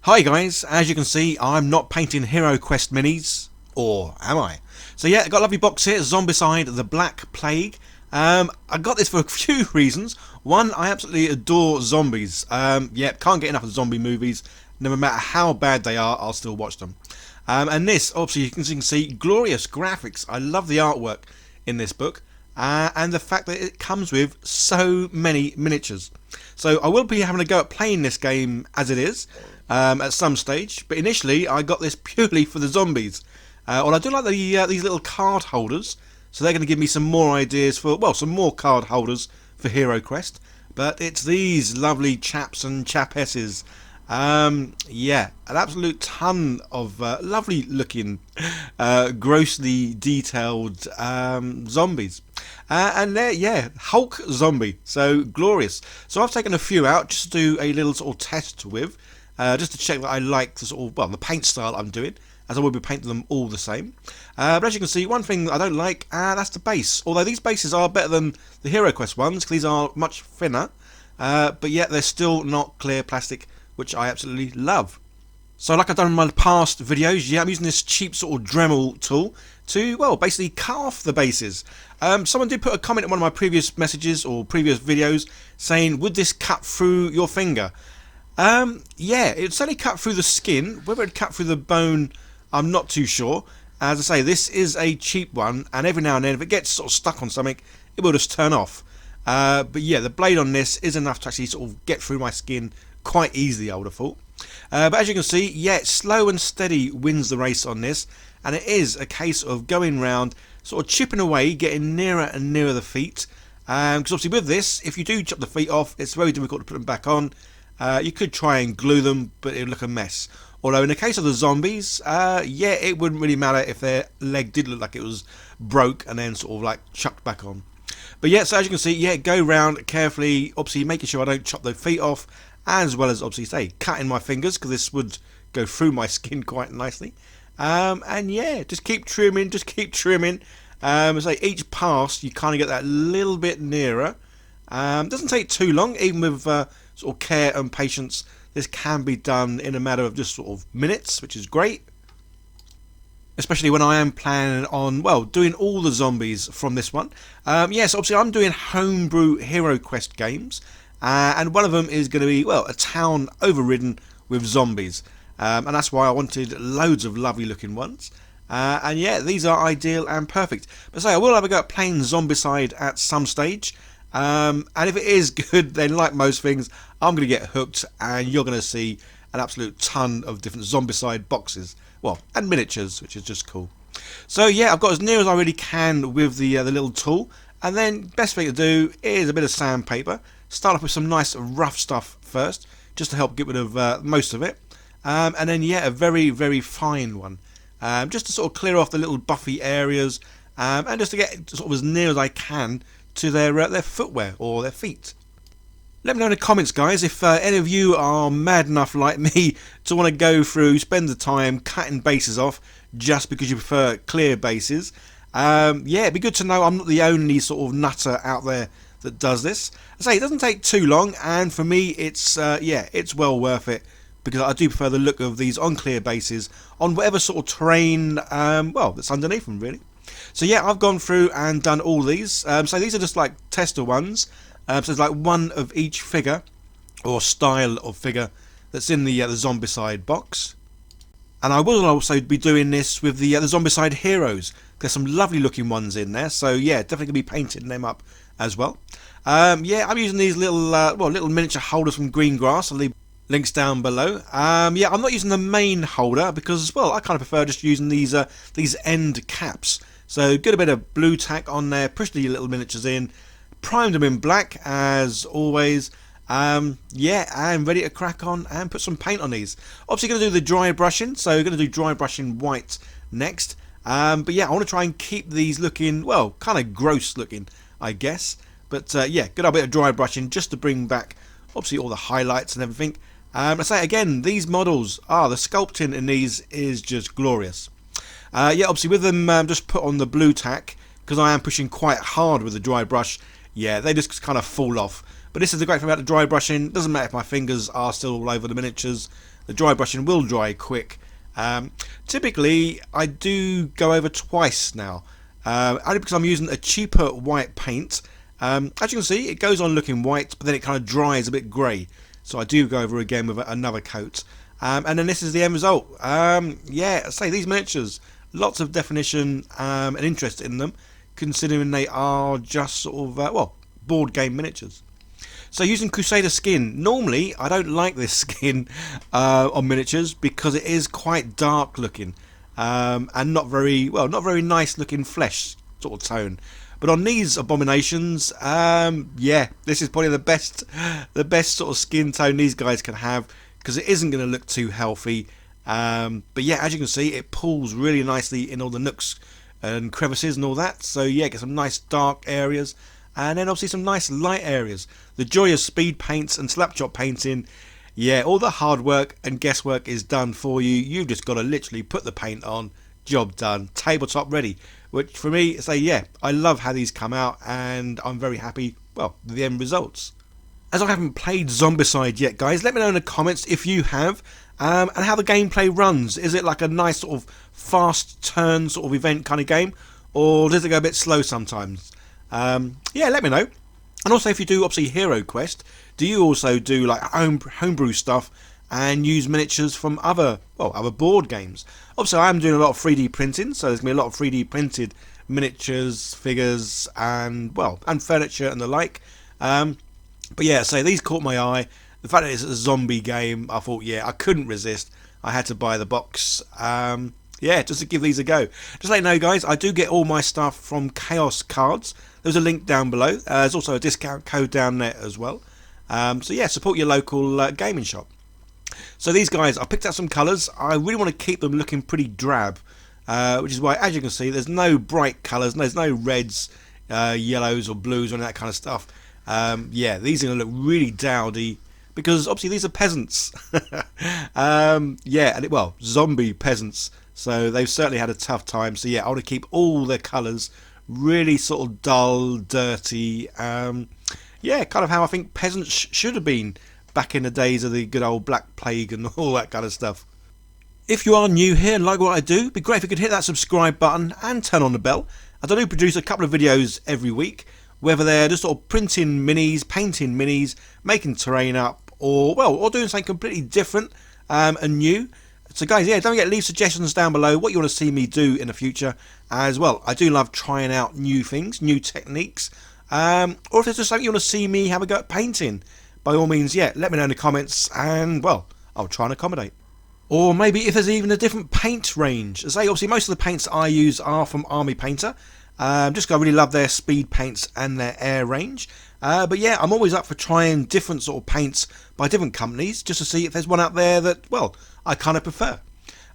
Hi guys, as you can see I'm not painting Hero Quest minis, or am I? So yeah, I got a lovely box here, Zombicide the Black Plague. I got this for a few reasons. One, I absolutely adore zombies. Yeah, can't get enough of zombie movies. No matter how bad they are, I'll still watch them. And this, obviously you can see glorious graphics. I love the artwork in this book. And the fact that it comes with so many miniatures. So I will be having a go at playing this game as it is at some stage, but initially I got this purely for the zombies. Well, I do like these little card holders, so they're going to give me some more ideas for, well, some more card holders for Hero Quest. But it's these lovely chaps and chapesses. Yeah, an absolute ton of lovely looking, grossly detailed zombies. And they're, yeah, Hulk zombie, so glorious. So I've taken a few out just to do a little sort of test with, just to check that I like the sort of, well, the paint style I'm doing, as I will be painting them all the same. But as you can see, one thing I don't like, that's the base. Although these bases are better than the Hero Quest ones, because these are much thinner, but yet they're still not clear plastic, which I absolutely love. So like I've done in my past videos, yeah, I'm using this cheap sort of Dremel tool to, well, basically cut off the bases. Someone did put a comment in one of my previous messages or previous videos saying, would this cut through your finger? Yeah, it'd certainly cut through the skin. Whether it'd cut through the bone, I'm not too sure. As I say, this is a cheap one, and every now and then if it gets sort of stuck on something, it will just turn off. But yeah, the blade on this is enough to actually sort of get through my skin quite easily, I would have thought. But as you can see, yeah, slow and steady wins the race on this, and it is a case of going round, sort of chipping away, getting nearer and nearer the feet. Because obviously with this, if you do chop the feet off, it's very difficult to put them back on. You could try and glue them, but it would look a mess. Although in the case of the zombies, yeah, it wouldn't really matter if their leg did look like it was broke and then sort of like chucked back on. But yeah, so as you can see, yeah, go round carefully, obviously making sure I don't chop the feet off, as well as obviously say cutting my fingers, because this would go through my skin quite nicely. And yeah, just keep trimming, say each pass you kind of get that little bit nearer. Doesn't take too long, even with sort of care and patience. This can be done in a matter of just sort of minutes, which is great. Especially when I am planning on, well, doing all the zombies from this one. Yes, obviously I'm doing homebrew Hero Quest games. And one of them is going to be, well, a town overridden with zombies. And that's why I wanted loads of lovely looking ones. And yeah, these are ideal and perfect. But say, I will have a go at playing Zombicide at some stage. And if it is good, then like most things, I'm going to get hooked and you're going to see an absolute ton of different Zombicide boxes. Well, and miniatures, which is just cool. So yeah, I've got as near as I really can with the little tool. And then best thing to do is a bit of sandpaper. Start off with some nice rough stuff first, just to help get rid of most of it. And then yeah, a very, very fine one. Just to sort of clear off the little buffy areas, and just to get sort of as near as I can to their footwear or their feet. Let me know in the comments, guys, if any of you are mad enough like me to want to go through, spend the time cutting bases off just because you prefer clear bases. Yeah, it'd be good to know I'm not the only sort of nutter out there that does this. I say it doesn't take too long, and for me it's yeah, it's well worth it, because I do prefer the look of these on clear bases on whatever sort of terrain, well, that's underneath them really. So yeah, I've gone through and done all these. So these are just like tester ones. So there's like one of each figure or style of figure that's in the Zombicide box. And I will also be doing this with the Zombicide heroes. There's some lovely looking ones in there, so yeah, definitely going to be painting them up as well. Yeah, I'm using these little little miniature holders from Greengrass. I'll leave links down below. Yeah, I'm not using the main holder because, well, I kind of prefer just using these end caps. So get a bit of blue tack on there, push the little miniatures in, primed them in black as always. Yeah, and ready to crack on and put some paint on these. Obviously going to do the dry brushing, so we're going to do dry brushing white next. But yeah, I want to try and keep these looking, well, kind of gross looking, I guess. But yeah, good old bit of dry brushing just to bring back obviously all the highlights and everything. I say again, these models, the sculpting in these is just glorious. Yeah, obviously with them just put on the blue tack, because I am pushing quite hard with the dry brush. Yeah, they just kind of fall off. But this is the great thing about the dry brushing. Doesn't matter if my fingers are still all over the miniatures. the dry brushing will dry quick. Typically I do go over twice now, only because I'm using a cheaper white paint. As you can see, it goes on looking white, but then it kind of dries a bit grey, so I do go over again with another coat. And then this is the end result. Yeah, I say these miniatures, lots of definition and interest in them, considering they are just sort of well, board game miniatures. So using Crusader skin, normally I don't like this skin on miniatures because it is quite dark looking and not very nice looking flesh sort of tone. But on these abominations, yeah, this is probably the best sort of skin tone these guys can have, because it isn't going to look too healthy. But yeah, as you can see, it pulls really nicely in all the nooks and crevices and all that. So yeah, get some nice dark areas, and then obviously some nice light areas. The joy of speed paints and slapchop painting, yeah, all the hard work and guesswork is done for you. You've just got to literally put the paint on, job done, tabletop ready. Which for me, say yeah, I love how these come out, and I'm very happy, well, with the end results. As I haven't played Zombicide yet, guys, let me know in the comments if you have, and how the gameplay runs. Is it like a nice sort of fast turn sort of event kind of game, or does it go a bit slow sometimes? Yeah, let me know. And also, if you do obviously Hero Quest, do you also do like homebrew stuff and use miniatures from other board games? Obviously, I am doing a lot of 3D printing, so there's gonna be a lot of 3D printed miniatures, figures, and furniture and the like. But yeah, so these caught my eye. The fact that it's a zombie game, I thought, yeah, I couldn't resist. I had to buy the box. Yeah, just to give these a go. Just to let you know, guys, I do get all my stuff from Chaos Cards. There's a link down below. There's also a discount code down there as well. So yeah, support your local gaming shop. So these guys, I picked out some colours. I really want to keep them looking pretty drab, which is why, as you can see, there's no bright colours. There's no reds, yellows or blues or any of that kind of stuff. Yeah, these are going to look really dowdy, because obviously these are peasants. Yeah, and zombie peasants. So they've certainly had a tough time. So yeah, I want to keep all their colours really sort of dull, dirty. Yeah, kind of how I think peasants should have been back in the days of the good old Black Plague and all that kind of stuff. If you are new here and like what I do, it'd be great if you could hit that subscribe button and turn on the bell, as I do produce a couple of videos every week, whether they're just sort of printing minis, painting minis, making terrain up, or doing something completely different and new. So guys, yeah, don't forget, leave suggestions down below what you want to see me do in the future as well. I do love trying out new things, new techniques, or if there's just something you want to see me have a go at painting, by all means, yeah, let me know in the comments, and I'll try and accommodate. Or maybe if there's even a different paint range. As I say, obviously most of the paints I use are from Army Painter, just because I really love their speed paints and their air range. But yeah, I'm always up for trying different sort of paints by different companies, just to see if there's one out there that, I kind of prefer.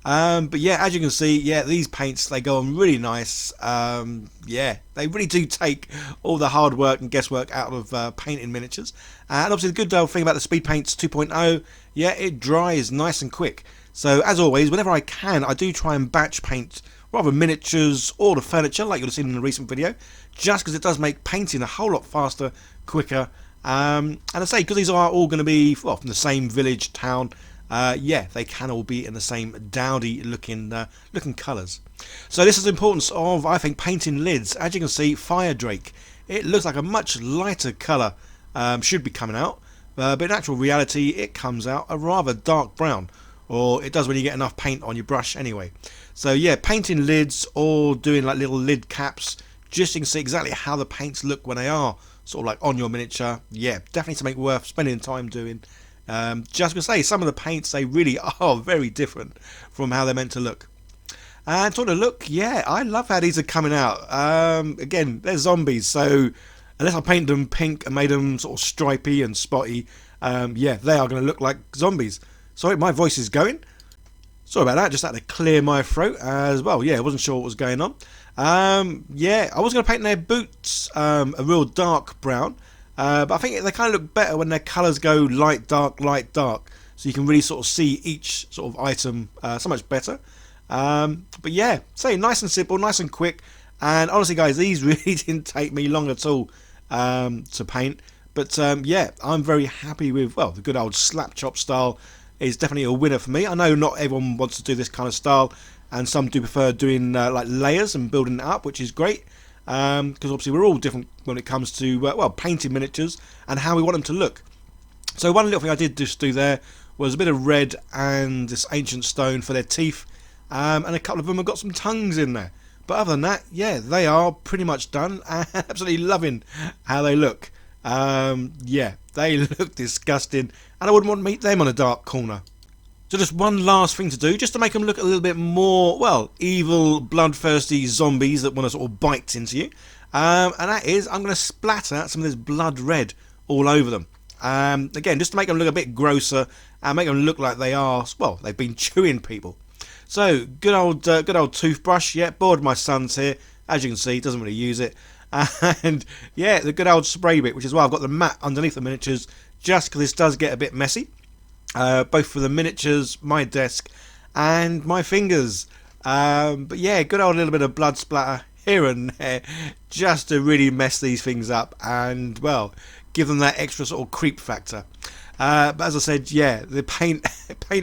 But yeah, as you can see, yeah, these paints, they go on really nice. Yeah, they really do take all the hard work and guesswork out of painting miniatures. And obviously the good thing about the Speed Paints 2.0, yeah, it dries nice and quick. So as always, whenever I can, I do try and batch paint rather miniatures or the furniture, like you'll have seen in the recent video, just because it does make painting a whole lot faster, quicker. And I say, because these are all going to be from the same village, town, yeah, they can all be in the same dowdy looking colours. So this is the importance of, I think, painting lids. As you can see, Fire Drake, it looks like a much lighter colour should be coming out, but in actual reality it comes out a rather dark brown, or it does when you get enough paint on your brush anyway. So yeah, painting lids or doing like little lid caps, just so you can see exactly how the paints look when they are sort of like on your miniature. Yeah, definitely something worth spending time doing. Just to say, some of the paints, they really are very different from how they're meant to look. And talking of look, yeah, I love how these are coming out. Again, they're zombies, so unless I painted them pink and made them sort of stripy and spotty, yeah, they are going to look like zombies. Sorry, my voice is going. Sorry about that, just had to clear my throat as well. Yeah, I wasn't sure what was going on. Yeah, I was going to paint their boots a real dark brown, but I think they kind of look better when their colours go light, dark, so you can really sort of see each sort of item so much better. But yeah, say nice and simple, nice and quick, and honestly guys, these really didn't take me long at all to paint. But yeah, I'm very happy with the good old Slapchop style. is definitely a winner for me. I know not everyone wants to do this kind of style, and some do prefer doing like layers and building it up, which is great, because obviously we're all different when it comes to well, painting miniatures and how we want them to look. So one little thing I did just do there was a bit of red and this ancient stone for their teeth, and a couple of them have got some tongues in there. But other than that, yeah, they are pretty much done. Absolutely loving how they look. Yeah, they look disgusting, and I wouldn't want to meet them on a dark corner. So just one last thing to do, just to make them look a little bit more, well, evil, bloodthirsty zombies that want to sort of bite into you. And that is, I'm going to splatter some of this blood red all over them. Again, just to make them look a bit grosser and make them look like they are, well, they've been chewing people. So good old toothbrush. Yeah, bored my son's here. As you can see, doesn't really use it. And yeah, the good old spray bit, which is why I've got the mat underneath the miniatures, just because this does get a bit messy. Both for the miniatures, my desk, and my fingers. But yeah, good old little bit of blood splatter here and there, just to really mess these things up and, well, give them that extra sort of creep factor. But as I said, yeah, the paint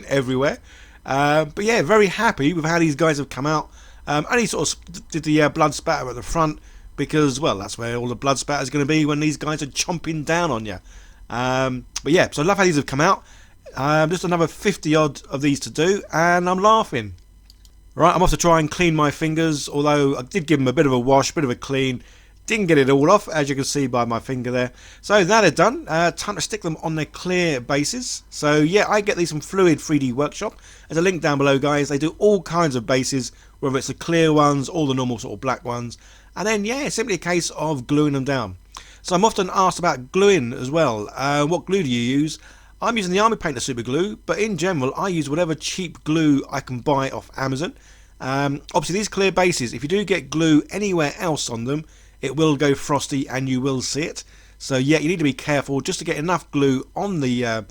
everywhere. But yeah, very happy with how these guys have come out. Only sort of did the blood spatter at the front because, well, that's where all the blood spatter is going to be when these guys are chomping down on you. But yeah, so I love how these have come out. Just another 50 odd of these to do, and I'm laughing. Right, I'm off to try and clean my fingers, although I did give them a bit of a wash, bit of a clean. Didn't get it all off, as you can see by my finger there. So now they're done, time to stick them on their clear bases. So yeah, I get these from Fluid 3D Workshop. There's a link down below, guys. They do all kinds of bases, whether it's the clear ones or the normal sort of black ones. And then yeah, it's simply a case of gluing them down. So I'm often asked about gluing as well. What glue do you use? I'm using the Army Painter Super Glue, but in general I use whatever cheap glue I can buy off Amazon. Obviously these clear bases, if you do get glue anywhere else on them, it will go frosty and you will see it. So yeah, you need to be careful just to get enough glue on their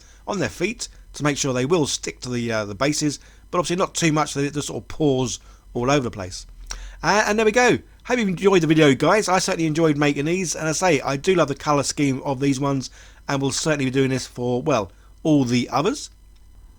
feet to make sure they will stick to the bases, but obviously not too much that it just sort of pours all over the place. And there we go. Hope you enjoyed the video, guys. I certainly enjoyed making these, and I say I do love the colour scheme of these ones, and we'll certainly be doing this for, well, all the others.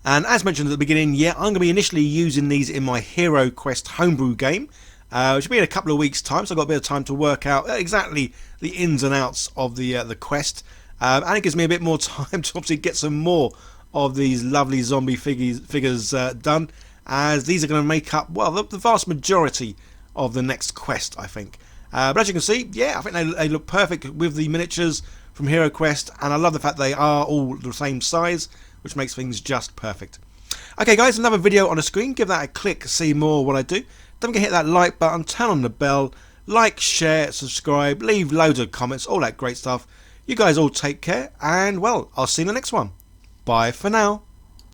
And as mentioned at the beginning, yeah, I'm going to be initially using these in my Hero Quest homebrew game, which will be in a couple of weeks' time, so I've got a bit of time to work out exactly the ins and outs of the quest, and it gives me a bit more time to obviously get some more of these lovely zombie figures done, as these are going to make up, well, the vast majority of the next quest, I think. But as you can see, yeah, I think they look perfect with the miniatures from Hero Quest, and I love the fact they are all the same size, which makes things just perfect. Okay guys, another video on the screen. Give that a click to see more of what I do. Don't forget to hit that like button, turn on the bell, like, share, subscribe, leave loads of comments, all that great stuff. You guys all take care, and well, I'll see you in the next one. Bye for now.